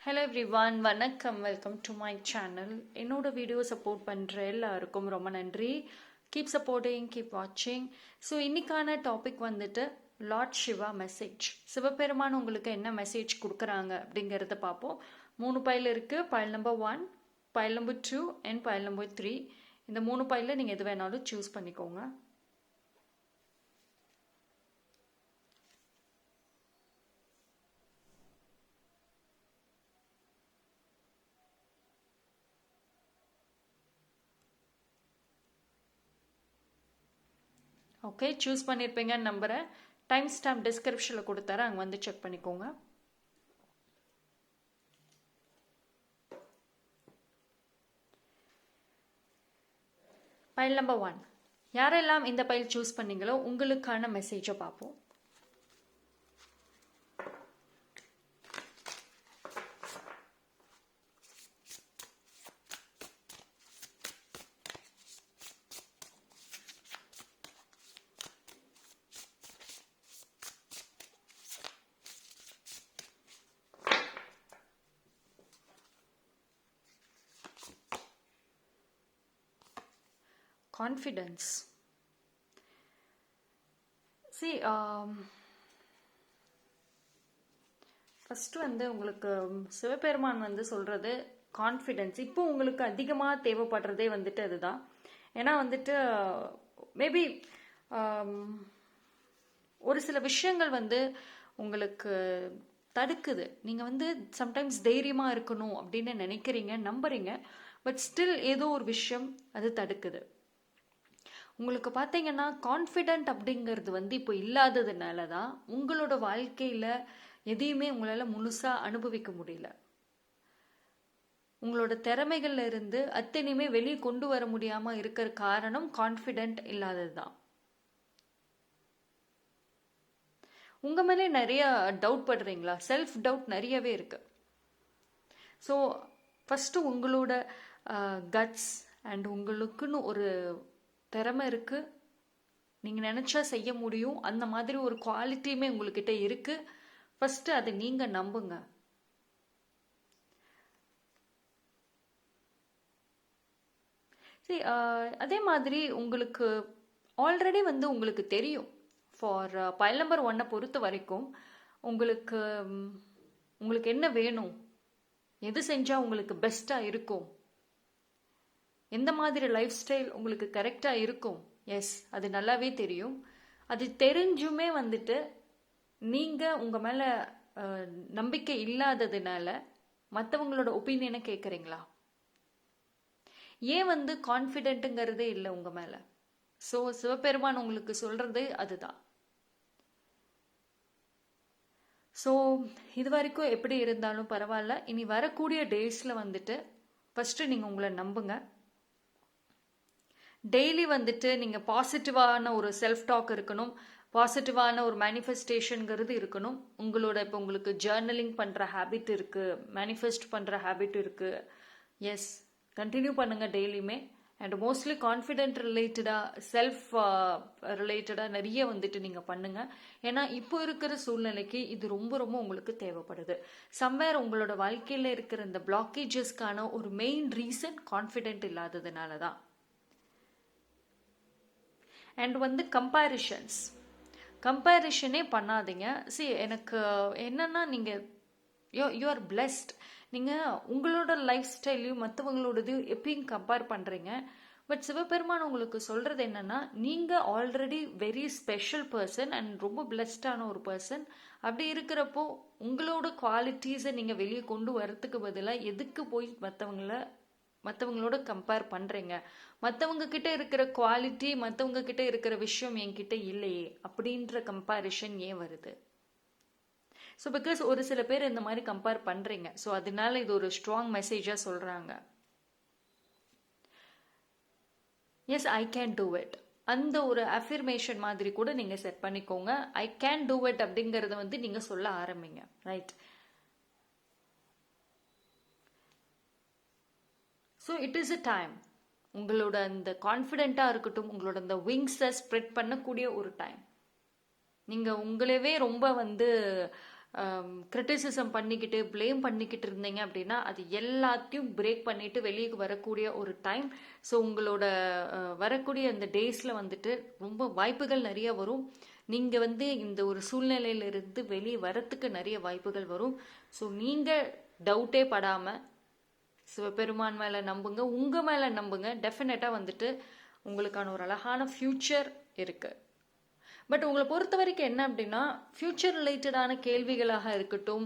Hello everyone, வணக்கம். Welcome to my channel. என்னோட video support பண்ணுற எல்லாருக்கும் ரொம்ப நன்றி. கீப் சப்போர்ட்டிங், கீப் வாட்சிங். ஸோ இன்னைக்கான டாபிக் வந்துட்டு லார்ட் சிவா மெசேஜ். சிவபெருமான் உங்களுக்கு என்ன மெசேஜ் கொடுக்குறாங்க அப்படிங்கிறத பார்ப்போம். 3 பைல் இருக்குது. File number 1, file number 2 and file number 3. இந்த 3 பைலில் நீங்கள் எது வேணாலும் சூஸ் பண்ணிக்கோங்க. ஓகே, சூஸ் பண்ணியிருப்பீங்கன்னு நம்புகிறேன். டைம் ஸ்டாம்ப் டிஸ்கிரிப்ஷனில் கொடுத்தாரு, அங்கே வந்து செக் பண்ணிக்கோங்க. File number 1. யாரெல்லாம் இந்த பைல் சூஸ் பண்ணீங்களோ உங்களுக்கான மெசேஜை பார்ப்போம். கான்ஃபிடென்ஸ். ஃபஸ்ட்டு வந்து உங்களுக்கு சிவபெருமான் வந்து சொல்கிறது கான்ஃபிடென்ஸ் இப்போ உங்களுக்கு அதிகமாக தேவைப்படுறதே வந்துட்டு அதுதான். ஏன்னா வந்துட்டு மேபி ஒரு சில விஷயங்கள் வந்து உங்களுக்கு தடுக்குது. நீங்கள் வந்து சம்டைம்ஸ் தைரியமாக இருக்கணும் அப்படின்னு நினைக்கிறீங்க, நம்புறீங்க, பட் ஸ்டில் ஏதோ ஒரு விஷயம் அது தடுக்குது. உங்களுக்கு பார்த்தீங்கன்னா கான்ஃபிடென்ட் அப்படிங்கிறது வந்து இப்போ இல்லாததுனால தான் உங்களோட வாழ்க்கையில் எதையுமே உங்களால் முழுசாக அனுபவிக்க முடியல. உங்களோட திறமைகள்ல இருந்து அத்தனையுமே வெளியே கொண்டு வர முடியாமல் இருக்கிற காரணம் கான்ஃபிடென்ட் இல்லாதது தான். உங்கள் மேலே நிறைய டவுட் படுறீங்களா? செல்ஃப் டவுட் நிறையவே இருக்கு. ஸோ ஃபஸ்ட்டு உங்களோட கட்ஸ் அண்ட் உங்களுக்குன்னு ஒரு திறமை இருக்கு, நீங்கள் நினச்சா செய்ய முடியும், அந்த மாதிரி ஒரு குவாலிட்டியுமே உங்கள்கிட்ட இருக்கு. ஃபஸ்ட்டு அதை நீங்கள் நம்புங்க. சரி, அதே மாதிரி உங்களுக்கு ஆல்ரெடி வந்து உங்களுக்கு தெரியும். ஃபார் பைல் நம்பர் 1 பொறுத்த வரைக்கும் உங்களுக்கு உங்களுக்கு என்ன வேணும், எது செஞ்சால் உங்களுக்கு பெஸ்ட்டாக இருக்கும், எந்த மாதிரி லைஃப் ஸ்டைல் உங்களுக்கு கரெக்டாக இருக்கும், எஸ் அது நல்லாவே தெரியும். அது தெரிஞ்சுமே வந்துட்டு நீங்கள் உங்கள் மேலே நம்பிக்கை இல்லாததுனால மற்றவங்களோட ஒப்பீனியனை கேட்குறீங்களா? ஏன் வந்து கான்ஃபிடென்ட்டுங்கிறதே இல்லை உங்கள் மேலே? ஸோ சிவபெருமான் உங்களுக்கு சொல்கிறது அதுதான். ஸோ இது வரைக்கும் எப்படி இருந்தாலும் பரவாயில்ல, இனி வரக்கூடிய டேஸில் வந்துட்டு ஃபஸ்ட்டு நீங்கள் உங்களை நம்புங்க. டெய்லி வந்துட்டு நீங்கள் பாசிட்டிவான ஒரு செல்ஃப் டாக் இருக்கணும், பாசிட்டிவான ஒரு மேனிஃபெஸ்டேஷனுங்கிறது இருக்கணும். உங்களோட இப்போ உங்களுக்கு ஜேர்னலிங் பண்ணுற ஹேபிட் இருக்குது, மேனிஃபெஸ்ட் பண்ணுற ஹேபிட் இருக்குது, எஸ் கண்டினியூ பண்ணுங்கள் டெய்லியுமே. அண்ட் மோஸ்ட்லி கான்ஃபிடென்ட் ரிலேட்டடாக, செல்ஃப் ரிலேட்டடாக நிறைய வந்துட்டு நீங்கள் பண்ணுங்கள். ஏன்னா இப்போ இருக்கிற சூழ்நிலைக்கு இது ரொம்ப ரொம்ப உங்களுக்கு தேவைப்படுது. சம்வேர் உங்களோட வாழ்க்கையில் இருக்கிற இந்த பிளாக்கேஜஸ்க்கான ஒரு மெயின் ரீசன் கான்ஃபிடென்ட் இல்லாததுனால தான். அண்ட் வந்து கம்பேரிஷனே பண்ணாதீங்க. எனக்கு என்னன்னா நீங்கள் யூ ஆர் பிளெஸ்ட். நீங்கள் உங்களோட லைஃப் ஸ்டைலையும் மற்றவங்களோடது எப்பயும் கம்பேர் பண்ணுறீங்க. பட் சிவபெருமான் உங்களுக்கு சொல்கிறது என்னன்னா, நீங்கள் already very special person and ரொம்ப பிளெஸ்டான ஒரு பர்சன். அப்படி இருக்கிறப்போ உங்களோட குவாலிட்டிஸை நீங்கள் வெளியே கொண்டு வரத்துக்கு பதிலாக எதுக்கு போய் மற்றவங்களோட கம்பேர் பண்ணுறீங்க? மற்றவங்க கிட்ட இருக்கிற குவாலிட்டி, மற்றவங்க கிட்ட இருக்கிற விஷயம் என்கிட்ட இல்லையே அப்படின்ற கம்பேரிஷன் ஏன் வருது? ஸோ பிகாஸ் ஒரு சில பேர் இந்த மாதிரி கம்பேர் பண்ணுறீங்க. ஸோ அதனால இது ஒரு ஸ்ட்ராங் மெசேஜாக சொல்கிறாங்க. Yes, I can do it. அந்த ஒரு அஃபிர்மேஷன் மாதிரி கூட நீங்கள் செட் பண்ணிக்கோங்க. ஐ கேன் டூ இட் அப்படிங்கிறத வந்து நீங்கள் சொல்ல ஆரம்பிங்க. Right? So it is a time. உங்களோட அந்த கான்ஃபிடென்ட்டாக இருக்கட்டும், உங்களோட அந்த விங்ஸை ஸ்ப்ரெட் பண்ணக்கூடிய ஒரு டைம். நீங்கள் உங்களவே ரொம்ப வந்து கிரிட்டிசிசம் பண்ணிக்கிட்டு ப்ளேம் பண்ணிக்கிட்டு இருந்தீங்க அப்படின்னா அது எல்லாத்தையும் பிரேக் பண்ணிட்டு வெளியே வரக்கூடிய ஒரு டைம். ஸோ உங்களோட வரக்கூடிய அந்த டேஸில் வந்துட்டு ரொம்ப வாய்ப்புகள் நிறைய வரும். நீங்கள் வந்து இந்த ஒரு சூழ்நிலையிலிருந்து வெளியே வரத்துக்கு நிறைய வாய்ப்புகள் வரும். ஸோ நீங்கள் டவுட்டே படாமல் சிவபெருமான் மேலே நம்புங்க, உங்கள் மேலே நம்புங்க. டெஃபினட்டாக வந்துட்டு உங்களுக்கான ஒரு அழகான ஃப்யூச்சர் இருக்குது. பட் உங்களை பொறுத்த வரைக்கும் என்ன அப்படின்னா, ஃப்யூச்சர் ரிலேட்டடான கேள்விகளாக இருக்கட்டும்,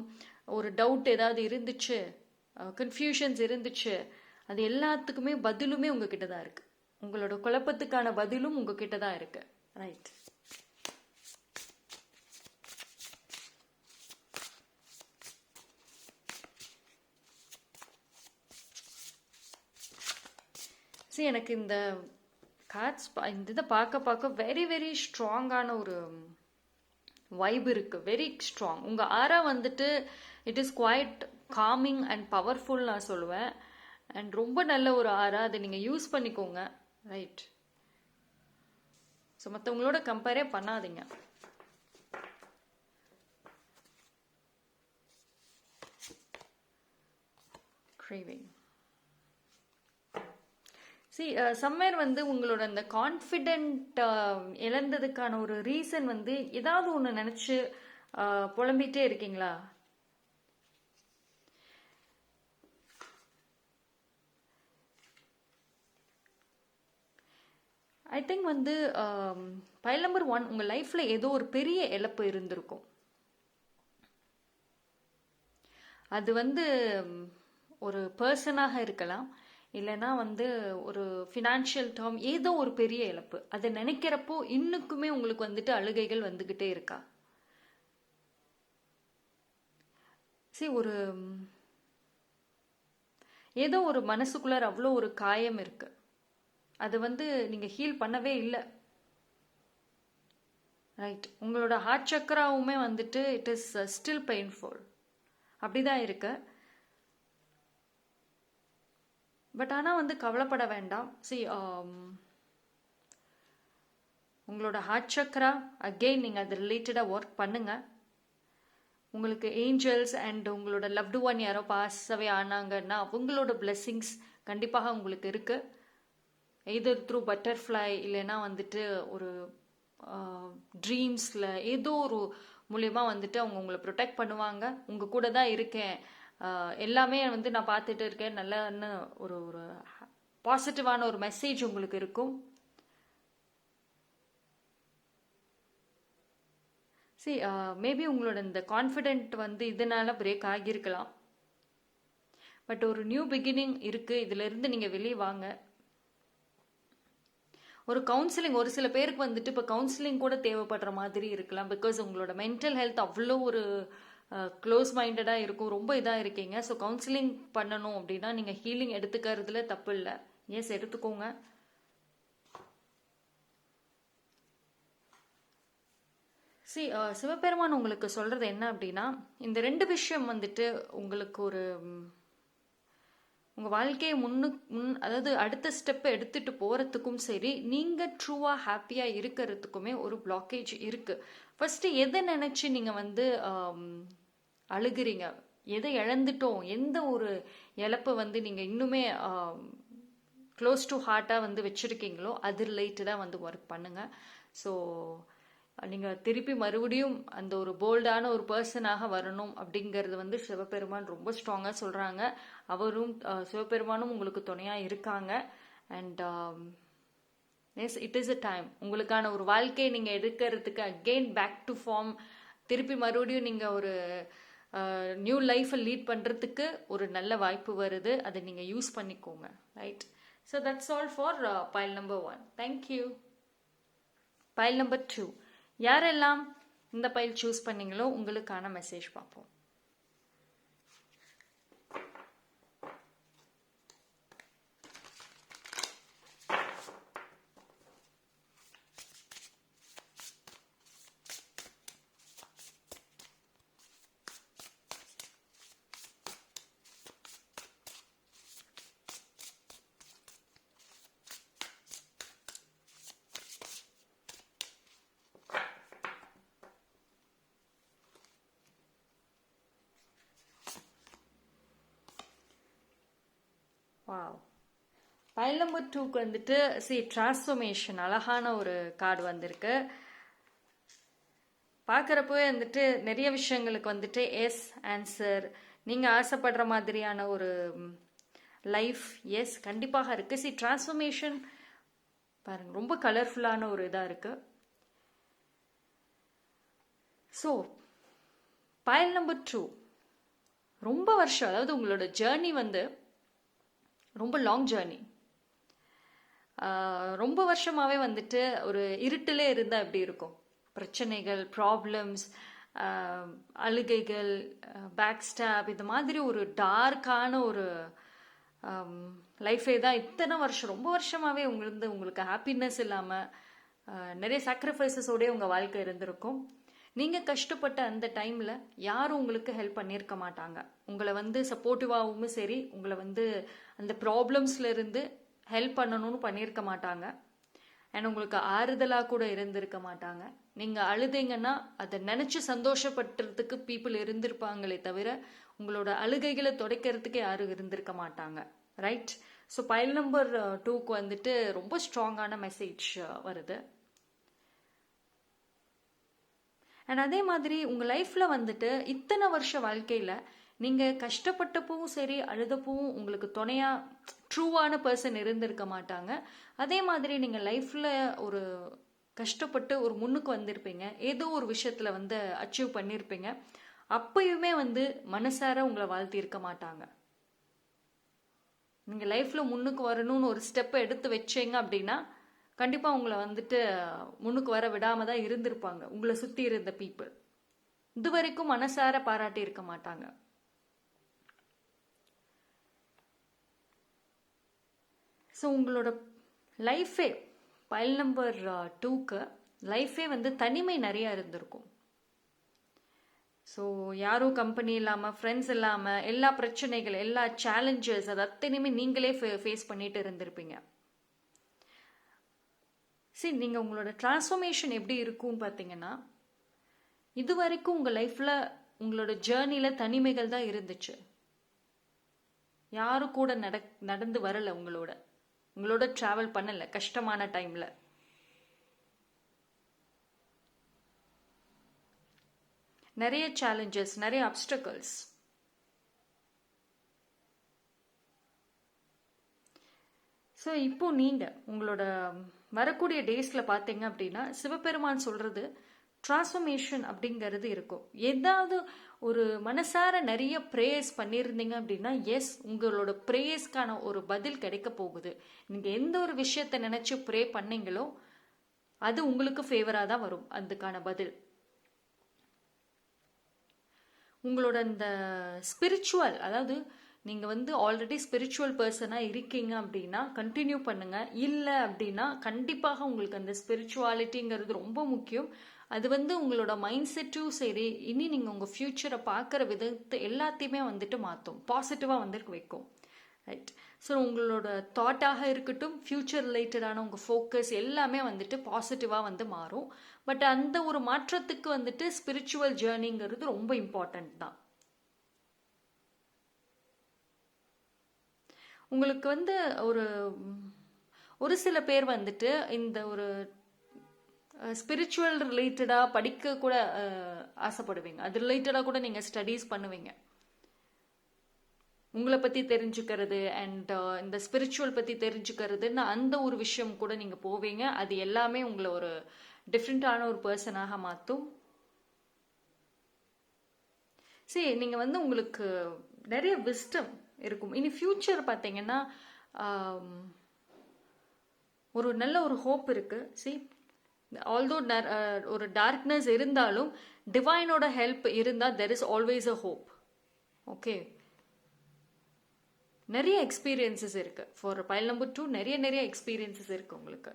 ஒரு டவுட் ஏதாவது இருந்துச்சு, கன்ஃபியூஷன்ஸ் இருந்துச்சு, அது எல்லாத்துக்குமே பதிலுமே உங்ககிட்ட தான் இருக்குது. உங்களோட குழப்பத்துக்கான பதிலும் உங்ககிட்ட தான் இருக்குது. ரைட். சரி, எனக்கு இந்த கார்ட்ஸ் இந்த இதை பார்க்க வெரி வெரி ஸ்ட்ராங்கான ஒரு வைப் இருக்குது. Very strong. உங்கள் ஆரா வந்துட்டு it is quite coming and powerful நான் சொல்லுவேன். அண்ட் ரொம்ப நல்ல ஒரு ஆரா, அதை நீங்கள் யூஸ் பண்ணிக்கோங்க. ரைட். ஸோ மற்றவங்களோட கம்பேரே பண்ணாதீங்க. கிரேவிங். சம்மர் வந்து உங்களோட அந்த கான்ஃபிடென்ட் இழந்ததுக்கான ஒரு ரீசன் வந்து ஏதாவது ஒன்று நினச்சி புலம்பிகிட்டே இருக்கீங்களா? ஐ திங்க் வந்து பைல் நம்பர் 1, உங்கள் லைஃப்பில் ஏதோ ஒரு பெரிய இழப்பு இருந்திருக்கும். அது வந்து ஒரு பர்சனாக இருக்கலாம், இல்லைன்னா வந்து ஒரு ஃபினான்ஷியல் டேர்ம், ஏதோ ஒரு பெரிய இழப்பு. அதை நினைக்கிறப்போ இன்னுக்குமே உங்களுக்கு வந்துட்டு அழுகைகள் வந்துக்கிட்டே இருக்கா? ஒரு ஏதோ ஒரு மனசுக்குள்ளார அவ்வளோ ஒரு காயம் இருக்கு, அது வந்து நீங்கள் ஹீல் பண்ணவே இல்லை. ரைட். உங்களோட ஹார்ட் சக்கராவுமே வந்துட்டு இட் இஸ் ஸ்டில் பெயின்ஃபுல். அப்படிதான் இருக்கு. பட் ஆனால் வந்து கவலைப்பட வேண்டாம். உங்களோட ஹார்ட் சக்ரா அகெயின் நீங்கள் அது ரிலேட்டடாக ஒர்க் பண்ணுங்கள். உங்களுக்கு ஏஞ்சல்ஸ் அண்ட் உங்களோட லவ்டு ஒன் யாரோ பாஸவே ஆனாங்கன்னா அவங்களோட பிளெஸ்ஸிங்ஸ் கண்டிப்பாக உங்களுக்கு இருக்குது. எதர் த்ரூ பட்டர்ஃப்ளை, இல்லைன்னா வந்துட்டு ஒரு ட்ரீம்ஸில் ஏதோ ஒரு மூலியமாக வந்துட்டு அவங்க உங்களை ப்ரொடெக்ட் பண்ணுவாங்க. உங்கள் கூட தான் இருக்கேன், எல்லாமே வந்து நான் பார்த்துட்டு இருக்கேன், நல்லன்னு ஒரு ஒரு பாசிட்டிவான ஒரு மெசேஜ் உங்களுக்கு இருக்கும். மேபி உங்களோட இந்த கான்ஃபிடென்ட் வந்து இதனால பிரேக் ஆகியிருக்கலாம். பட் ஒரு நியூ பிகினிங் இருக்குது, இதிலிருந்து நீங்கள் வெளியே வாங்க. ஒரு கவுன்சிலிங், ஒரு சில பேருக்கு வந்துட்டு இப்போ கவுன்சிலிங் கூட தேவைப்படுற மாதிரி இருக்கலாம். பிகாஸ் உங்களோட மென்டல் ஹெல்த் அவ்வளோ ஒரு க்ளோஸ் மைண்டடாக இருக்கும், ரொம்ப இதாக இருக்கீங்க. ஸோ கவுன்சிலிங் பண்ணணும் அப்படின்னா நீங்கள் ஹீலிங் எடுத்துக்கிறதுல தப்பு இல்லை. எஸ், எடுத்துக்கோங்க. சிவபெருமான் உங்களுக்கு சொல்கிறது என்ன அப்படின்னா, இந்த 2 விஷயம் வந்துட்டு உங்களுக்கு ஒரு உங்கள் வாழ்க்கையை அதாவது அடுத்த ஸ்டெப்பை எடுத்துகிட்டு போகிறதுக்கும் சரி, நீங்கள் ட்ரூவாக ஹாப்பியாக இருக்கிறதுக்குமே ஒரு பிளாக்கேஜ் இருக்குது. ஃபஸ்ட்டு எதை நினச்சி நீங்கள் வந்து அழுகிறீங்க, எதை இழந்துட்டோம், எந்த ஒரு இழப்பை வந்து நீங்கள் இன்னுமே க்ளோஸ் டு ஹார்ட்டாக வந்து வச்சுருக்கீங்களோ அது ரிலேட்டடாக வந்து ஒர்க் பண்ணுங்கள். ஸோ நீங்கள் திருப்பி மறுபடியும் அந்த ஒரு போல்டான ஒரு பர்சனாக வரணும் அப்படிங்கிறது வந்து சிவபெருமான் ரொம்ப ஸ்ட்ராங்காக சொல்கிறாங்க. அவரும் சிவபெருமானும் உங்களுக்கு துணையாக இருக்காங்க. And yes, it is a time. உங்களுக்கான ஒரு வாழ்க்கையை நீங்கள் எடுக்கிறதுக்கு அகெயின் பேக் டு ஃபார்ம், திருப்பி மறுபடியும் நீங்கள் ஒரு நியூ லைஃப்பை லீட் பண்ணுறதுக்கு ஒரு நல்ல வாய்ப்பு வருது. அதை நீங்கள் யூஸ் பண்ணிக்கோங்க. Right. So that's all for file number 1. Thank you. File number 2, யாரெல்லாம் இந்த பைல் சூஸ் பண்ணீங்களோ உங்களுக்கான மெசேஜ் பார்ப்போம். வாவ். பைல் நம்பர் 2க்கு வந்துட்டு டிரான்ஸ்ஃபர்மேஷன் அழகான ஒரு கார்டு வந்திருக்கு. பார்க்குறப்பவே வந்துட்டு நிறைய விஷயங்களுக்கு வந்துட்டு எஸ் ஆன்சர், நீங்கள் ஆசைப்படுற மாதிரியான ஒரு லைஃப் எஸ் கண்டிப்பாக இருக்குது. டிரான்ஸ்ஃபர்மேஷன் பாருங்க ரொம்ப கலர்ஃபுல்லான ஒரு இதாக இருக்குது. ஸோ பைல் நம்பர் 2 ரொம்ப வருஷம், அதாவது உங்களோட ஜேர்னி வந்து ரொம்ப லாங் ஜேர்னி. ரொம்ப வருஷமாகவே வந்துட்டு ஒரு இருட்டிலே இருந்தால் எப்படி இருக்கும், பிரச்சனைகள், ப்ராப்ளம்ஸ், அழுகைகள், பேக் ஸ்டாப், இந்த மாதிரி ஒரு டார்க்கான ஒரு லைஃபே தான் இத்தனை வருஷம், ரொம்ப வருஷமாகவே உங்களுக்கு ஹாப்பினஸ் இல்லாமல் நிறைய சாக்ரிஃபைசஸோடய உங்கள் வாழ்க்கை இருந்திருக்கும். நீங்கள் கஷ்டப்பட்ட அந்த டைமில் யாரும் உங்களுக்கு ஹெல்ப் பண்ணியிருக்க மாட்டாங்க. உங்களை வந்து சப்போர்ட்டிவாகவும் சரி, உங்களை வந்து அந்த ப்ராப்ளம்ஸ்லேருந்து ஹெல்ப் பண்ணணும்னு பண்ணியிருக்க மாட்டாங்க. அண்ட் உங்களுக்கு ஆறுதலாக கூட இருந்திருக்க மாட்டாங்க. நீங்கள் அழுதீங்கன்னா அதை நினச்சி சந்தோஷப்படுறதுக்கு பீப்புள் இருந்திருப்பாங்களே தவிர உங்களோட அழுகைகளை துடைக்கிறதுக்கு யாரும் இருந்திருக்க மாட்டாங்க. ரைட்? ஸோ பைல் நம்பர் 2க்கு வந்துட்டு ரொம்ப ஸ்ட்ராங்கான மெசேஜ் வருது. அண்ட் அதே மாதிரி உங்கள் லைஃப்பில் வந்துட்டு இத்தனை வருஷ வாழ்க்கையில் நீங்கள் கஷ்டப்பட்டப்பவும் சரி, அழுதப்பவும் உங்களுக்கு துணையாக ட்ரூவான பர்சன் இருந்திருக்க மாட்டாங்க. அதே மாதிரி நீங்கள் லைஃப்பில் ஒரு கஷ்டப்பட்டு ஒரு முன்னுக்கு வந்திருப்பீங்க, ஏதோ ஒரு விஷயத்தில் வந்து அச்சீவ் பண்ணியிருப்பீங்க. அப்பயுமே வந்து மனசார உங்களை வாழ்த்தியிருக்க மாட்டாங்க. நீங்கள் லைஃப்பில் முன்னுக்கு வரணும்னு ஒரு ஸ்டெப்பை எடுத்து வச்சீங்க அப்படின்னா கண்டிப்பாக உங்களை வந்துட்டு முன்னுக்கு வர விடாமல் தான் இருந்திருப்பாங்க. உங்களை சுற்றி இருந்த பீப்புள் இது வரைக்கும் மனசார பாராட்டி இருக்க மாட்டாங்க. ஸோ உங்களோட லைஃபே பைல் நம்பர் 2க்கு லைஃபே வந்து தனிமை நிறையா இருந்திருக்கும். ஸோ யாரும் கம்பெனி இல்லாமல், ஃப்ரெண்ட்ஸ் இல்லாமல், எல்லா பிரச்சனைகள், எல்லா சேலஞ்சஸ் அது அத்தனையுமே நீங்களே ஃபேஸ் பண்ணிட்டு இருந்திருப்பீங்க. சரி, நீங்கள் உங்களோட டிரான்ஸ்ஃபர்மேஷன் எப்படி இருக்கும்னு பார்த்தீங்கன்னா, இது வரைக்கும் உங்கள் லைஃப்பில் உங்களோட ஜேர்னியில் தனிமைகள் தான் இருந்துச்சு. யாரும் கூட நடந்து வரலை, உங்களோட ட்ராவல் பண்ணலை கஷ்டமான டைமில். நிறைய சேலஞ்சஸ், நிறைய அப்டக்கிள்ஸ். ஸோ இப்போ நீங்கள் உங்களோட வரக்கூடிய டேஸில் பார்த்தீங்க அப்படின்னா சிவபெருமான் சொல்கிறது டிரான்ஸ்ஃபர்மேஷன் அப்படிங்கிறது இருக்கும். ஏதாவது ஒரு மனசார நிறைய ப்ரேயர்ஸ் பண்ணியிருந்தீங்க அப்படின்னா எஸ், உங்களோட ப்ரேயர்ஸ்க்கான ஒரு பதில் கிடைக்க போகுது. நீங்கள் எந்த ஒரு விஷயத்தை நினச்சி ப்ரே பண்ணீங்களோ அது உங்களுக்கு ஃபேவராக தான் வரும். அதுக்கான பதில் உங்களோட இந்த ஸ்பிரிச்சுவல், அதாவது நீங்கள் வந்து ஆல்ரெடி ஸ்பிரிச்சுவல் பர்சனாக இருக்கீங்க அப்படின்னா கண்டினியூ பண்ணுங்கள். இல்லை அப்படின்னா கண்டிப்பாக உங்களுக்கு அந்த ஸ்பிரிச்சுவாலிட்டிங்கிறது ரொம்ப முக்கியம். அது வந்து உங்களோட மைண்ட் செட்டும் சரி, இனி நீங்கள் உங்கள் ஃப்யூச்சரை பார்க்குற விதத்தை எல்லாத்தையுமே வந்துட்டு மாற்றும், பாசிட்டிவாக வந்து வைக்கும். ரைட்? ஸோ உங்களோட தாட்டாக இருக்கட்டும், ஃப்யூச்சர் ரிலேட்டடான உங்கள் ஃபோக்கஸ் எல்லாமே வந்துட்டு பாசிட்டிவாக வந்து மாறும். பட் அந்த ஒரு மாற்றத்துக்கு வந்துட்டு ஸ்பிரிச்சுவல் ஜேர்னிங்கிறது ரொம்ப இம்பார்ட்டன்ட் தான். உங்களுக்கு வந்து ஒரு சில பேர் வந்துட்டு இந்த ஒரு ஸ்பிரிச்சுவல் ரிலேட்டடாக படிக்க கூட ஆசைப்படுவீங்க. அது ரிலேட்டடாக கூட நீங்கள் ஸ்டடீஸ் பண்ணுவீங்க. உங்களை பற்றி தெரிஞ்சுக்கிறது அண்ட் இந்த ஸ்பிரிச்சுவல் பற்றி தெரிஞ்சுக்கிறதுன்னு அந்த ஒரு விஷயம் கூட நீங்கள் போவீங்க. அது எல்லாமே உங்களை ஒரு டிஃப்ரெண்ட்டான ஒரு பர்சனாக மாற்றும். சரி, நீங்கள் வந்து உங்களுக்கு நிறைய விஸ்டம் இருக்கும். இனி ஃப்யூச்சர் பார்த்தீங்கன்னா ஒரு நல்ல ஒரு ஹோப் இருக்குது. சி, ஆல்தோ ஒரு டார்க்னஸ் இருந்தாலும் டிவைனோட ஹெல்ப் இருந்தால் there is always a hope. Okay, நிறைய எக்ஸ்பீரியன்சஸ் இருக்கு. ஃபார் பைல் நம்பர் 2 நிறைய எக்ஸ்பீரியன்சஸ் இருக்கு உங்களுக்கு.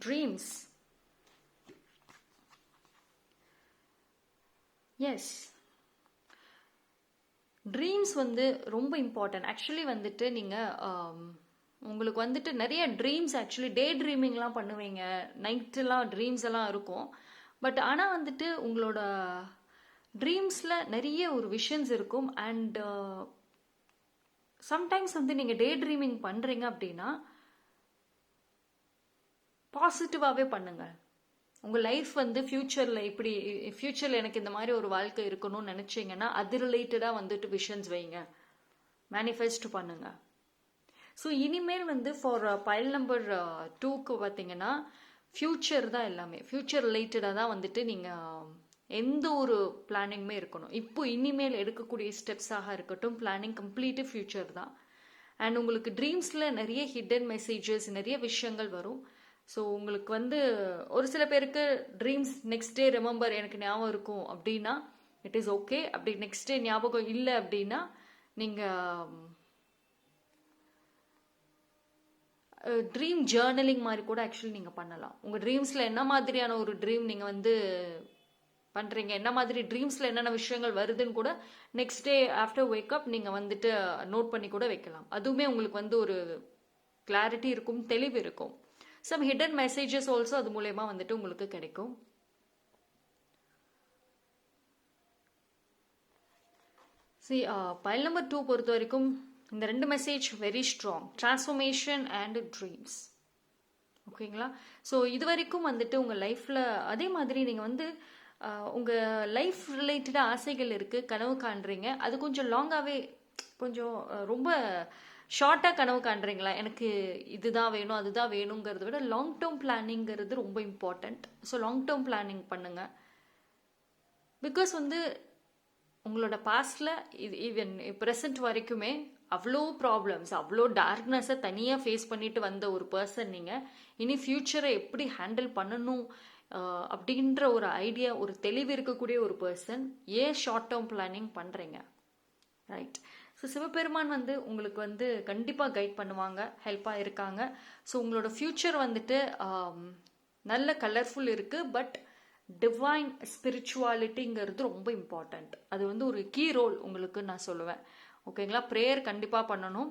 ட்ரீம்ஸ், எஸ், ட்ரீம்ஸ் ட்ரீம்ஸ் வந்து ரொம்ப இம்பார்ட்டன்ட். ஆக்சுவலி வந்துட்டு நீங்கள் உங்களுக்கு வந்துட்டு நிறைய ட்ரீம்ஸ், ஆக்சுவலி டே ட்ரீமிங்லாம் பண்ணுவீங்க, நைட்டுலாம் ட்ரீம்ஸ் எல்லாம் இருக்கும். பட் ஆனால் வந்துட்டு உங்களோட ட்ரீம்ஸில் நிறைய ஒரு விஷன்ஸ் இருக்கும். அண்ட் சம்டைம்ஸ் வந்து நீங்கள் டே ட்ரீமிங் பண்ணுறீங்க அப்படின்னா பாசிட்டிவாகவே பண்ணுங்கள். உங்கள் லைஃப் வந்து ஃப்யூச்சரில் இப்படி, ஃப்யூச்சரில் எனக்கு இந்த மாதிரி ஒரு வாழ்க்கை இருக்கணும்னு நினச்சிங்கன்னா அது ரிலேட்டடாக வந்துட்டு விஷன்ஸ் வைங்க, மேனிஃபெஸ்ட் பண்ணுங்க. ஸோ இனிமேல் வந்து ஃபார் பைல் நம்பர் 2க்கு பார்த்தீங்கன்னா ஃப்யூச்சர் தான் எல்லாமே, ஃப்யூச்சர் ரிலேட்டடாக தான் வந்துட்டு நீங்கள் எந்த ஒரு பிளானிங்குமே இருக்கணும். இப்போ இனிமேல் எடுக்கக்கூடிய ஸ்டெப்ஸாக இருக்கட்டும், பிளானிங் கம்ப்ளீட்டு ஃப்யூச்சர் தான். அண்ட் உங்களுக்கு ட்ரீம்ஸில் நிறைய ஹிடன் மெசேஜஸ், நிறைய விஷயங்கள் வரும். ஸோ உங்களுக்கு வந்து ஒரு சில பேருக்கு ட்ரீம்ஸ் நெக்ஸ்ட் டே ரிமெம்பர் எனக்கு ஞாபகம் இருக்கும் அப்படின்னா இட் இஸ் ஓகே. அப்படி நெக்ஸ்ட் டே ஞாபகம் இல்லை அப்படின்னா நீங்கள் ட்ரீம் ஜேர்னலிங் மாதிரி கூட ஆக்சுவலி நீங்கள் பண்ணலாம். உங்கள் ட்ரீம்ஸில் என்ன மாதிரியான ஒரு ட்ரீம் நீங்கள் வந்து பண்ணுறீங்க, என்ன மாதிரி ட்ரீம்ஸில் என்னென்ன விஷயங்கள் வருதுன்னு கூட நெக்ஸ்ட் டே ஆஃப்டர் வேக்கப் நீங்கள் வந்துட்டு நோட் பண்ணி கூட வைக்கலாம். அதுவுமே உங்களுக்கு வந்து ஒரு கிளாரிட்டி இருக்கும், தெளிவு இருக்கும். சம் ஹிடன் மெசேஜஸ் ஆல்சோ அது மூலயமா வந்துட்டு உங்களுக்கு கிடைக்கும். சி பைல் நம்பர் 2 பொறுத்த வரைக்கும் இந்த 2 message very strong, transformation and dreams. ஓகேங்களா? ஸோ இது வரைக்கும் வந்துட்டு உங்கள் லைஃப்பில் அதே மாதிரி நீங்கள் வந்து உங்கள் லைஃப் ரிலேட்டடாக ஆசைகள் இருக்குது, கனவு காண்றீங்க. அது கொஞ்சம் லாங்காகவே, கொஞ்சம் ரொம்ப ஷார்ட்டாக கனவு காண்றீங்களா, எனக்கு இதுதான் வேணும் அதுதான் வேணுங்கிறத விட லாங் டேர்ம் பிளானிங்கிறது ரொம்ப important. So long term planning பண்ணுங்கள். பிகாஸ் வந்து உங்களோட பாஸ்டில் இது ஈவன் ப்ரெசன்ட் வரைக்குமே அவ்வளோ ப்ராப்ளம்ஸ், அவ்வளோ டார்க்னஸை தனியாக ஃபேஸ் பண்ணிட்டு வந்த ஒரு பர்சன் நீங்கள். இனி ஃப்யூச்சரை எப்படி ஹேண்டில் பண்ணணும் அப்படின்ற ஒரு ஐடியா, ஒரு தெளிவு இருக்கக்கூடிய ஒரு பர்சன். ஏன் ஷார்ட் டேர்ம் பிளானிங் பண்ணுறீங்க, ரைட்? ஸோ சிவபெருமான் வந்து உங்களுக்கு வந்து கண்டிப்பாக கைட் பண்ணுவாங்க, ஹெல்ப்பாக இருக்காங்க. ஸோ உங்களோட ஃப்யூச்சர் வந்துட்டு நல்ல கலர்ஃபுல் இருக்குது. பட் டிவைன் ஸ்பிரிச்சுவாலிட்டிங்கிறது ரொம்ப இம்பார்ட்டண்ட். அது வந்து ஒரு கீ ரோல் உங்களுக்கு நான் சொல்லுவேன். ஓகேங்களா? ப்ரேயர் கண்டிப்பாக பண்ணணும்.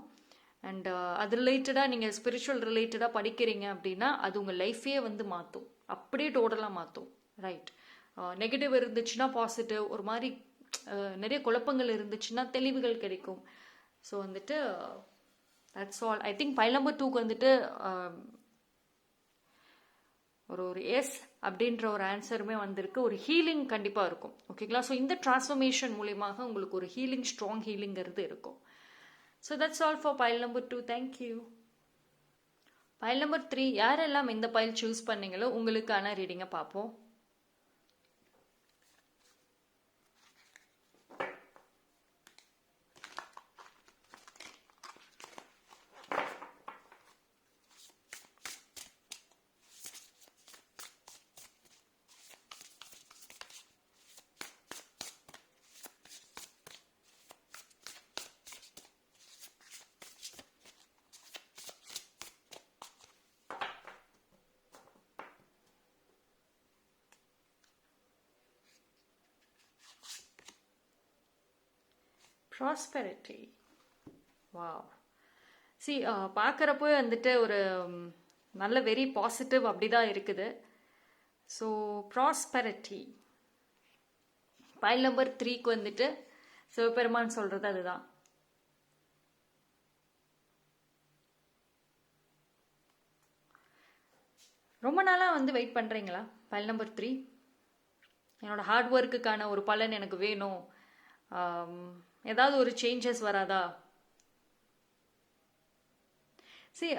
அண்ட் அது ரிலேட்டடாக நீங்கள் ஸ்பிரிச்சுவல் ரிலேட்டடாக படிக்கிறீங்க அப்படின்னா அது உங்கள் லைஃபே வந்து மாற்றும், அப்படியே டோட்டலாக மாற்றும், ரைட்? நெகட்டிவ் இருந்துச்சுன்னா பாசிட்டிவ், ஒரு மாதிரி நிறைய குழப்பங்கள் இருந்துச்சுன்னா தெளிவுகள் கிடைக்கும். ஸோ வந்துட்டு that's all. I think file number 2க்கு வந்துட்டு ஒரு எஸ் அப்படின்ற ஒரு ஆன்சருமே வந்திருக்கு. ஒரு ஹீலிங் கண்டிப்பாக இருக்கும். ஓகேங்களா? ஸோ இந்த டிரான்ஸ்ஃபர்மேஷன் மூலியமாக உங்களுக்கு ஒரு ஹீலிங், ஸ்ட்ராங் ஹீலிங்கிறது இருக்கும். So that's all for file number 2. Thank you. File number 3 யாரெல்லாம் இந்த பைல் சூஸ் பண்ணீங்களோ உங்களுக்கான ரீடிங்கை பார்ப்போம். ப்ராஸ்பெரிட்டி. வாவ். சி பார்க்குறப்போ வந்துட்டு ஒரு நல்ல வெரி பாசிட்டிவ் அப்படி தான் இருக்குது. ஸோ ப்ராஸ்பெரிட்டி பைல் நம்பர் 3க்கு வந்துட்டு சிவபெருமான் சொல்கிறது அதுதான். ரொம்ப நாளாக வந்து வெயிட் பண்ணுறீங்களா பைல் நம்பர் 3? என்னோட ஹார்ட் ஒர்க்குக்கான ஒரு பலன் எனக்கு வேணும், ஏதாவது ஒரு சேஞ்சஸ் வராதா? சரி,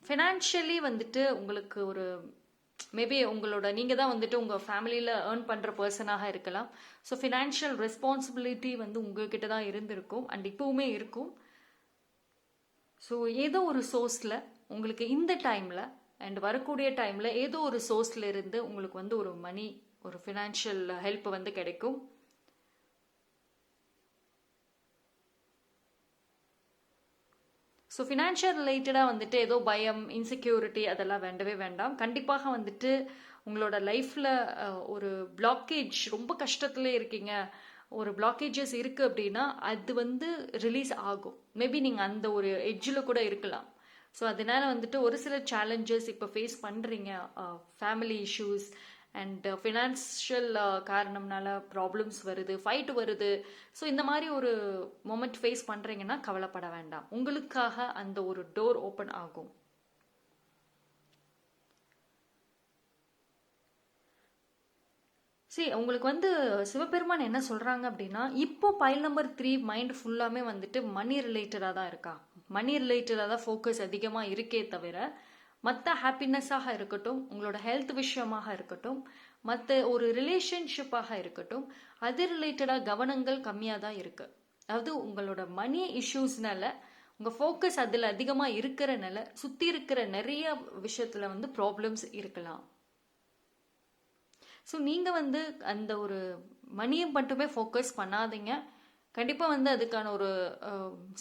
ஃபினான்ஷியலி வந்துட்டு உங்களுக்கு ஒரு மேபி உங்களோட நீங்கள் தான் வந்துட்டு உங்கள் ஃபேமிலியில் ஏர்ன் பண்ணுற பர்சனாக இருக்கலாம். ஸோ ஃபினான்ஷியல் ரெஸ்பான்சிபிலிட்டி வந்து உங்ககிட்ட தான் இருந்திருக்கும் அண்ட் இப்போவுமே இருக்கும். ஸோ ஏதோ ஒரு சோர்ஸில் உங்களுக்கு இந்த டைமில் அண்ட் வரக்கூடிய டைமில் ஏதோ ஒரு சோர்ஸில் இருந்து உங்களுக்கு வந்து ஒரு மணி, ஒரு ஃபினான்ஷியல் ஹெல்ப் வந்து கிடைக்கும். ஸோ ஃபினான்ஷியல் ரிலேட்டடாக வந்துட்டு ஏதோ பயம், இன்செக்யூரிட்டி அதெல்லாம் வேண்டவே வேண்டாம். கண்டிப்பாக வந்துட்டு உங்களோட லைஃப்பில் ஒரு பிளாக்கேஜ், ரொம்ப கஷ்டத்துல இருக்கீங்க, ஒரு பிளாக்கேஜஸ் இருக்குது அப்படின்னா அது வந்து ரிலீஸ் ஆகும். மேபி நீங்கள் அந்த ஒரு எட்ஜில் கூட இருக்கலாம். ஸோ அதனால வந்துட்டு ஒரு சில சேலஞ்சஸ் இப்போ ஃபேஸ் பண்ணுறீங்க, ஃபேமிலி இஷ்யூஸ் அண்ட் ஃபினான்ஷியல் காரணம்னால ப்ராப்ளம்ஸ் வருது, ஃபைட் வருது. ஸோ இந்த மாதிரி ஒரு மொமெண்ட் ஃபேஸ் பண்ணுறீங்கன்னா கவலைப்பட வேண்டாம், உங்களுக்காக அந்த ஒரு டோர் ஓப்பன் ஆகும். சரி, உங்களுக்கு வந்து சிவபெருமான் என்ன சொல்கிறாங்க அப்படின்னா, இப்போ பைல் நம்பர் 3 மைண்ட் ஃபுல்லாமே வந்துட்டு மணி ரிலேட்டடாக தான் இருக்கா. மணி ரிலேட்டடாக தான் ஃபோக்கஸ் அதிகமாக இருக்கே தவிர மற்ற ஹாப்பினஸ்ஸாக இருக்கட்டும், உங்களோட ஹெல்த் விஷயமாக இருக்கட்டும், மற்ற ஒரு ரிலேஷன்ஷிப்பாக இருக்கட்டும், அது ரிலேட்டடாக கவனங்கள் கம்மியாக தான் இருக்குது. அதாவது உங்களோட மணி இஷ்யூஸ்னால உங்கள் ஃபோக்கஸ் அதில் அதிகமாக இருக்கிறனால சுற்றி இருக்கிற நிறைய விஷயத்தில் வந்து ப்ராப்ளம்ஸ் இருக்கலாம். ஸோ நீங்கள் வந்து அந்த ஒரு மணியை மட்டுமே ஃபோக்கஸ் பண்ணாதீங்க. கண்டிப்பாக வந்து அதுக்கான ஒரு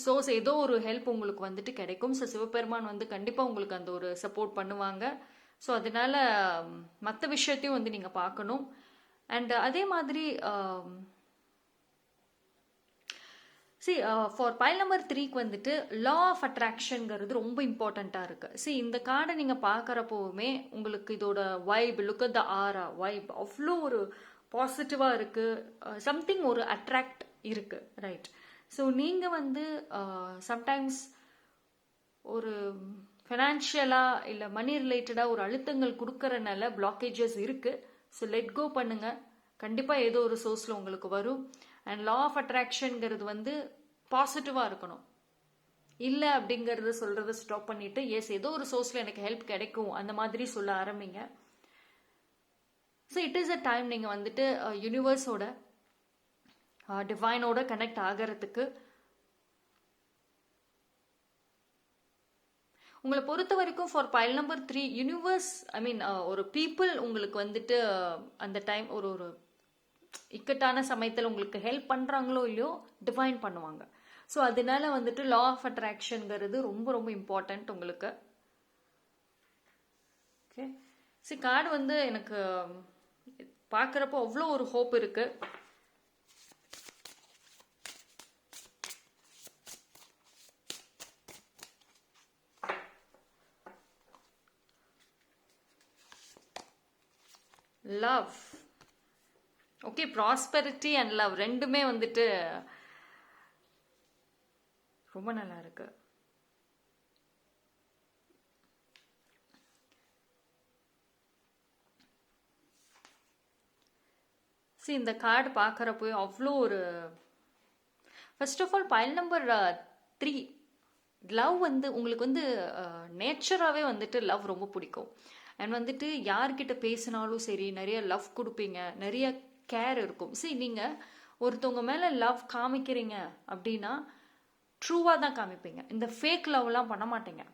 சோர்ஸ் ஏதோ ஒரு ஹெல்ப் உங்களுக்கு வந்துட்டு கிடைக்கும். ஸோ சிவபெருமான் வந்து கண்டிப்பாக உங்களுக்கு அந்த ஒரு சப்போர்ட் பண்ணுவாங்க. ஸோ அதனால மற்ற விஷயத்தையும் வந்து நீங்கள் பார்க்கணும். அண்ட் அதே மாதிரி ஃபார் பைல் நம்பர் 3க்கு வந்துட்டு லா ஆஃப் அட்ராக்ஷன்ங்கிறது ரொம்ப இம்பார்ட்டண்ட்டாக இருக்குது. இந்த கார்டை நீங்கள் பார்க்குறப்போவுமே உங்களுக்கு இதோட வைப், லுக் அட் த ஆரா வைப் அவ்வளோ ஒரு பாசிட்டிவாக இருக்குது. சம்திங் ஒரு அட்ராக்ட் இருக்குது, ரைட்? ஸோ நீங்கள் வந்து சம்டைம்ஸ் ஒரு ஃபினான்ஷியலாக இல்லை மணி ரிலேட்டடாக ஒரு அழுத்தங்கள் கொடுக்கறனால பிளாக்கேஜஸ் இருக்குது. ஸோ லெட் கோ பண்ணுங்கள், கண்டிப்பாக ஏதோ ஒரு சோர்ஸில் உங்களுக்கு வரும். அண்ட் லா ஆஃப் அட்ராக்ஷன்ங்கிறது வந்து பாசிட்டிவாக இருக்கணும். இல்லை அப்படிங்கிறத சொல்கிறத ஸ்டாப் பண்ணிவிட்டு எஸ் ஏதோ ஒரு சோர்ஸில் எனக்கு ஹெல்ப் கிடைக்கும் அந்த மாதிரி சொல்ல ஆரம்பிங்க. So it is a time நீங்கள் வந்துட்டு யூனிவர்ஸோட டிவைனோட கனெக்ட் ஆகிறதுக்கு. உங்களை பொறுத்த வரைக்கும் ஃபார் பைல் நம்பர் 3 யூனிவர்ஸ், ஐ மீன் ஒரு பீப்புள் உங்களுக்கு வந்துட்டு அந்த டைம் ஒரு ஒரு இக்கட்டான சமயத்தில் உங்களுக்கு ஹெல்ப் பண்ணுறாங்களோ இல்லையோ டிஃபைன் பண்ணுவாங்க. ஸோ அதனால வந்துட்டு லா ஆஃப் அட்ராக்ஷன்ங்கிறது ரொம்ப ரொம்ப இம்பார்ட்டண்ட் உங்களுக்கு. ஓகே, கார்டு வந்து எனக்கு பார்க்குறப்போ அவ்வளோ ஒரு ஹோப் இருக்கு. Love, okay, prosperity and love ரெண்டுமே வந்துட்டு ரொம்ப நல்லா இருக்கு. இந்த கார்டு பார்க்குறப்போ அவ்வளோ ஒரு first of all pile number 3 love வந்து உங்களுக்கு வந்து நேச்சராகவே வந்துட்டு லவ் ரொம்ப பிடிக்கும். அண்ட் வந்துட்டு யார்கிட்ட பேசினாலும் சரி நிறைய லவ் கொடுப்பீங்க, நிறைய கேர் இருக்கும். நீங்கள் ஒருத்தவங்க மேலே லவ் காமிக்கிறீங்க அப்படின்னா ட்ரூவாக தான் காமிப்பீங்க. இந்த ஃபேக் லவ்லாம் பண்ண மாட்டீங்க.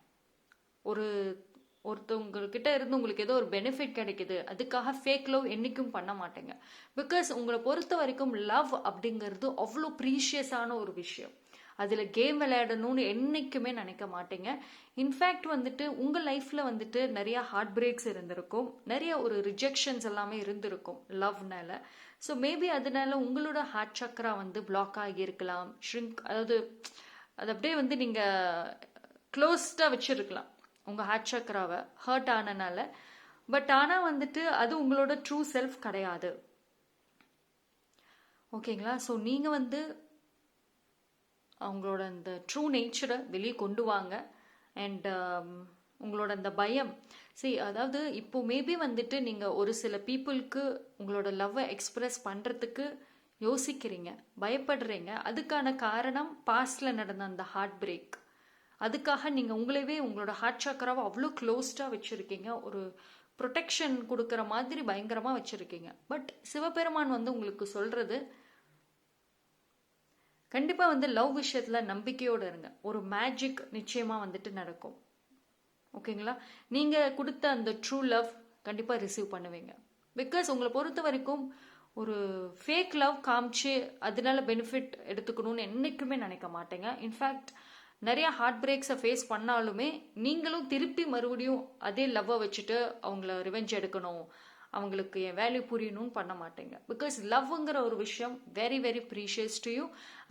ஒருத்தவங்கக்கிட்ட இருந்து உங்களுக்கு ஏதோ ஒரு பெனிஃபிட் கிடைக்குது அதுக்காக ஃபேக் லவ் என்றைக்கும் பண்ண மாட்டேங்க. பிகாஸ் உங்களை பொறுத்த வரைக்கும் லவ் அப்படிங்கிறது அவ்வளோ ப்ரீஷியஸான ஒரு விஷயம். அதில் கேம் விளையாடணும்னு என்றைக்குமே நினைக்க மாட்டேங்க. இன்ஃபேக்ட் வந்துட்டு உங்கள் லைஃப்பில் வந்துட்டு நிறையா ஹார்ட் பிரேக்ஸ் இருந்திருக்கும், நிறைய ஒரு ரிஜெக்ஷன்ஸ் எல்லாமே இருந்திருக்கும் லவ்னால. ஸோ மேபி அதனால உங்களோட ஹார்ட் சக்கரா வந்து பிளாக் ஆகியிருக்கலாம், ஷ்ரிங்க், அதாவது அது அப்படியே வந்து நீங்கள் க்ளோஸ்டாக வச்சுருக்கலாம் உங்கள் ஹார்ட் சக்கராவை ஹர்ட் ஆனனால. பட் ஆனால் வந்துட்டு அது உங்களோட ட்ரூ செல்ஃப் கிடையாது. ஓகேங்களா? ஸோ நீங்கள் வந்து அவங்களோட அந்த ட்ரூ நேச்சரை வெளியே கொண்டு வாங்க. அண்ட் உங்களோட அந்த பயம், அதாவது இப்போ மேபி வந்துட்டு நீங்கள் ஒரு சில பீப்புளுக்கு உங்களோட லவ்வை எக்ஸ்பிரஸ் பண்ணுறதுக்கு யோசிக்கிறீங்க, பயப்படுறீங்க. அதுக்கான காரணம் பாஸ்டில் நடந்த அந்த ஹார்ட் பிரேக். அதுக்காக நீங்கள் உங்களவே உங்களோட ஹார்ட் சக்கராவை அவ்வளோ க்ளோஸ்டாக வச்சுருக்கீங்க, ஒரு ப்ரொடெக்ஷன் கொடுக்குற மாதிரி பயங்கரமாக வச்சுருக்கீங்க. பட் சிவபெருமான் வந்து உங்களுக்கு சொல்கிறது, கண்டிப்பாக வந்து லவ் விஷயத்தில் நம்பிக்கையோடு இருங்க, ஒரு மேஜிக் நிச்சயமாக வந்துட்டு நடக்கும். ஓகேங்களா? நீங்கள் கொடுத்த அந்த ட்ரூ லவ் கண்டிப்பாக ரிசீவ் பண்ணுவீங்க. பிகாஸ் உங்களை பொறுத்த வரைக்கும் ஒரு ஃபேக் லவ் காமிச்சு அதனால பெனிஃபிட் எடுத்துக்கணும்னு என்றைக்குமே நினைக்க மாட்டேங்க. இன்ஃபேக்ட் நிறைய ஹார்ட் பிரேக்ஸை ஃபேஸ் பண்ணாலுமே நீங்களும் திருப்பி மறுபடியும் அதே லவ்வை வச்சுட்டு அவங்கள ரிவெஞ்ச் எடுக்கணும், அவங்களுக்கு என் வேல்யூ புரியணும்னு பண்ண மாட்டீங்க. பிகாஸ் லவ்ங்கிற ஒரு விஷயம் very very precious to you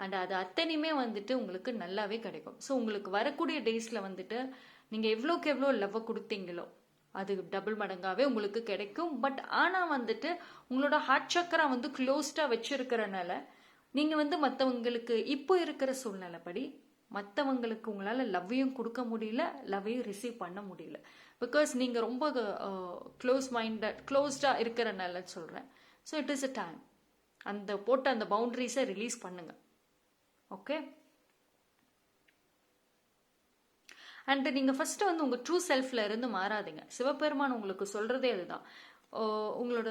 and அது அத்தனையுமே வந்துட்டு உங்களுக்கு நல்லாவே கிடைக்கும். ஸோ உங்களுக்கு வரக்கூடிய டேஸில் வந்துட்டு நீங்கள் எவ்வளோக்கு எவ்வளோ லவ்வை கொடுத்தீங்களோ அது டபுள் மடங்காகவே உங்களுக்கு கிடைக்கும். பட் ஆனால் வந்துட்டு உங்களோட ஹார்ட் சக்கரா வந்து க்ளோஸ்டாக வச்சிருக்கிறனால நீங்கள் வந்து மற்றவங்களுக்கு இப்போ இருக்கிற சூழ்நிலைப்படி மற்றவங்களுக்கு உங்களால் லவ்வையும் கொடுக்க முடியல, லவ்வையும் ரிசீவ் பண்ண முடியல. பிகாஸ் நீங்கள் ரொம்ப க்ளோஸ்டாக இருக்கிறனால சொல்கிறேன். So it is a time அந்த போட்ட அந்த பவுண்டரிஸை ரிலீஸ் பண்ணுங்க. ஓகே. அண்ட் நீங்கள் ஃபஸ்ட்டு வந்து உங்கள் ட்ரூ செல்ஃபில் இருந்து மாறாதீங்க. சிவபெருமான் உங்களுக்கு சொல்கிறதே அதுதான். உங்களோட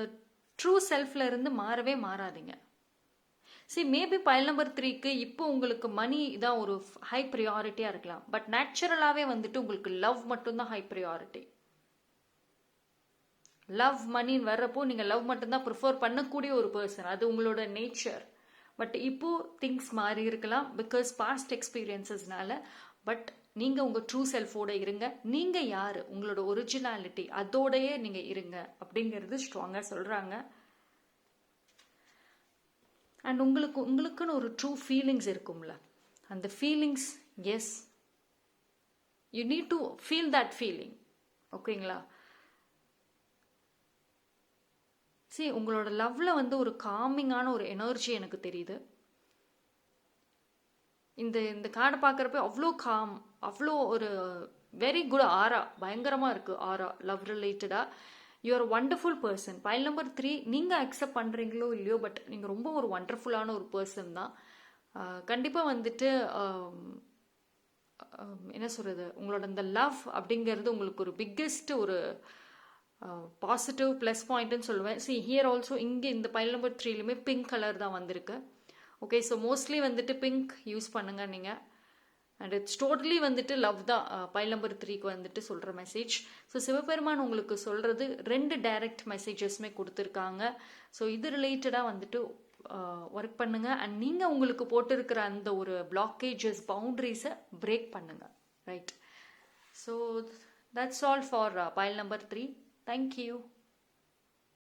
ட்ரூ செல்ஃபில் இருந்து மாறவே மாறாதீங்க. மேபி பைல் நம்பர் 3க்கு இப்போ உங்களுக்கு மணி தான் ஒரு ஹை ப்ரியாரிட்டியாக இருக்கலாம். பட் நேச்சுரலாகவே வந்துட்டு உங்களுக்கு லவ் மட்டும்தான் ஹை ப்ரியாரிட்டி. லவ் மணின்னு வர்றப்போ நீங்கள் லவ் மட்டும்தான் ப்ரிஃபர் பண்ணக்கூடிய ஒரு பர்சன், அது உங்களோட நேச்சர். பட் இப்போ திங்ஸ் மாறி இருக்கலாம் பிகாஸ் பாஸ்ட் எக்ஸ்பீரியன்சஸ்னால. பட் நீங்கள் உங்கள் ட்ரூ செல்ஃபோட இருங்க. நீங்கள் யார், உங்களோட ஒரிஜினாலிட்டி அதோடையே நீங்கள் இருங்க அப்படிங்கிறது ஸ்ட்ராங்காக சொல்கிறாங்க. அண்ட் உங்களுக்குன்னு ஒரு ட்ரூ ஃபீலிங்ஸ் இருக்கும்ல, அந்த feelings yes you need to feel that feeling. ஓகேங்களா? உங்களோட லவ்ல வந்து ஒரு காமிங்கான ஒரு எனர்ஜி எனக்கு தெரியுது. இந்த கார்டை பார்க்குறப்ப அவ்வளோ காம், அவ்வளோ ஒரு வெரி குட் ஆரா, பயங்கரமாக இருக்குது ஆரா லவ் ரிலேட்டடாக. You are wonderful person. Pile number 3 நீங்கள் அக்செப்ட் பண்ணுறீங்களோ இல்லையோ, பட் நீங்கள் ரொம்ப ஒரு ஒண்டர்ஃபுல்லான ஒரு பர்சன் தான். கண்டிப்பாக வந்துட்டு என்ன சொல்கிறது, உங்களோட இந்த லவ் அப்படிங்கிறது உங்களுக்கு ஒரு பிக்கெஸ்ட் ஒரு பாசிட்டிவ் ப்ளஸ் பாயிண்ட்னு சொல்லுவேன். ஹியர் ஆல்சோ இங்கே இந்த பைல் நம்பர் 3லுமே பிங்க் கலர் தான் வந்திருக்கு. ஓகே, ஸோ மோஸ்ட்லி வந்துட்டு பிங்க் யூஸ் பண்ணுங்க நீங்கள். அண்ட் இட்ஸ் டோட்டலி வந்துட்டு லவ் தான் பைல் நம்பர் 3க்கு வந்துட்டு சொல்கிற மெசேஜ். ஸோ சிவபெருமான் உங்களுக்கு சொல்கிறது 2 டைரக்ட் மெசேஜஸ்மே கொடுத்துருக்காங்க. ஸோ இது ரிலேட்டடாக வந்துட்டு ஒர்க் பண்ணுங்க. அண்ட் நீங்கள் உங்களுக்கு போட்டிருக்கிற அந்த ஒரு பிளாக்கேஜஸ் பவுண்டரிஸை பிரேக் பண்ணுங்க. Right. So that's all for file number 3. Thank you.